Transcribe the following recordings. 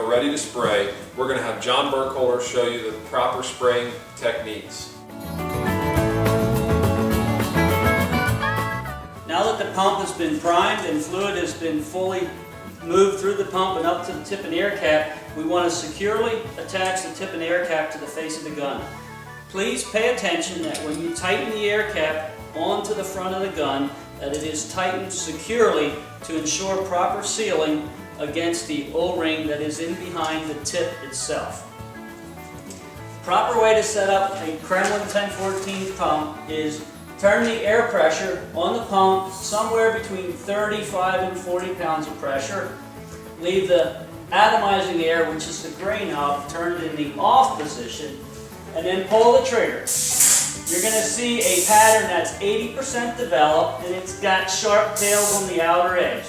we're ready to spray, we're going to have John Burkholder show you the proper spraying techniques. Now that the pump has been primed and fluid has been fully moved through the pump and up to the tip and air cap, we want to securely attach the tip and air cap to the face of the gun. Please pay attention that when you tighten the air cap onto the front of the gun, that it is tightened securely to ensure proper sealing against the O-ring that is in behind the tip itself. Proper way to set up a Kremlin 1014 pump is turn the air pressure on the pump somewhere between 35 and 40 pounds of pressure. Leave the atomizing air, which is the gray knob, turned in the off position, and then pull the trigger. You're going to see a pattern that's 80% developed, and it's got sharp tails on the outer edge.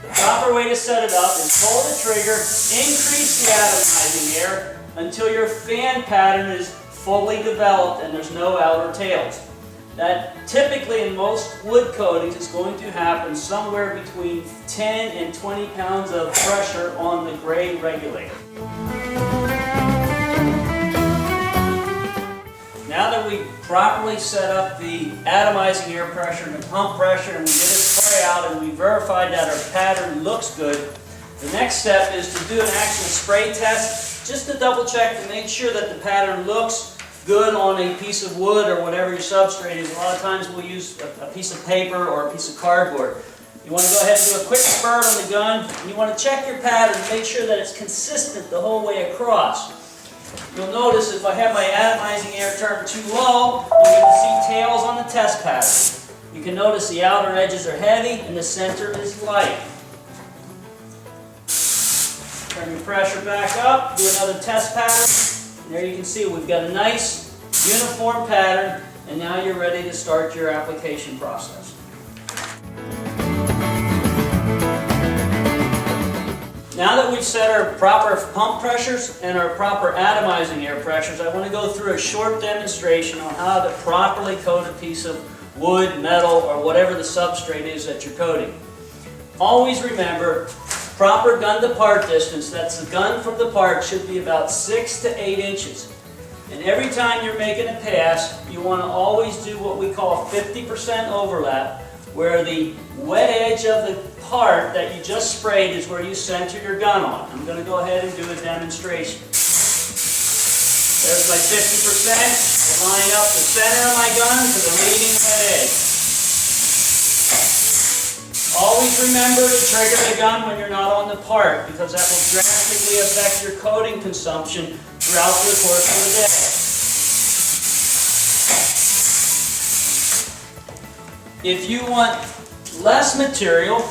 The proper way to set it up is pull the trigger, increase the atomizing air until your fan pattern is fully developed and there's no outer tails. That typically in most wood coatings is going to happen somewhere between 10 and 20 pounds of pressure on the gray regulator. Now that we've properly set up the atomizing air pressure and the pump pressure, and we did a spray out and we verified that our pattern looks good, the next step is to do an actual spray test just to double check to make sure that the pattern looks good on a piece of wood or whatever your substrate is. A lot of times we'll use a piece of paper or a piece of cardboard. You want to go ahead and do a quick spurt on the gun, and you want to check your pattern and make sure that it's consistent the whole way across. You'll notice if I have my atomizing air turned too low, you're going to see tails on the test pattern. You can notice the outer edges are heavy and the center is light. Turn your pressure back up, do another test pattern. And there you can see we've got a nice uniform pattern, and now you're ready to start your application process. Now that we've set our proper pump pressures and our proper atomizing air pressures, I want to go through a short demonstration on how to properly coat a piece of wood, metal, or whatever the substrate is that you're coating. Always remember, proper gun to part distance, that's the gun from the part, should be about 6 to 8 inches. And every time you're making a pass, you want to always do what we call 50% overlap, where the wet edge of the part that you just sprayed is where you center your gun on. I'm going to go ahead and do a demonstration. There's my 50%. I'll line up the center of my gun to the leading wet edge. Always remember to trigger the gun when you're not on the part, because that will drastically affect your coating consumption throughout the course of the day. If you want less material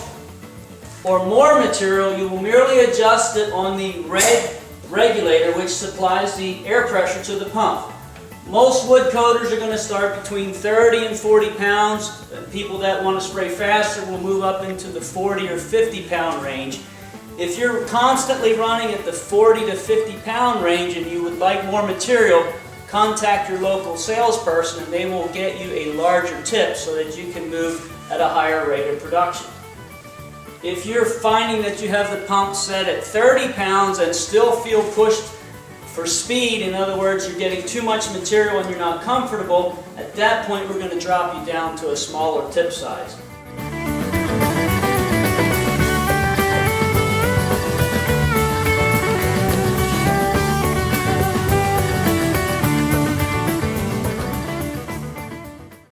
or more material, you will merely adjust it on the red regulator, which supplies the air pressure to the pump. Most wood coaters are going to start between 30 and 40 pounds. People that want to spray faster will move up into the 40 or 50 pound range. If you're constantly running at the 40 to 50 pound range and you would like more material, contact your local salesperson and they will get you a larger tip so that you can move at a higher rate of production. If you're finding that you have the pump set at 30 pounds and still feel pushed for speed, in other words, you're getting too much material and you're not comfortable, at that point we're going to drop you down to a smaller tip size.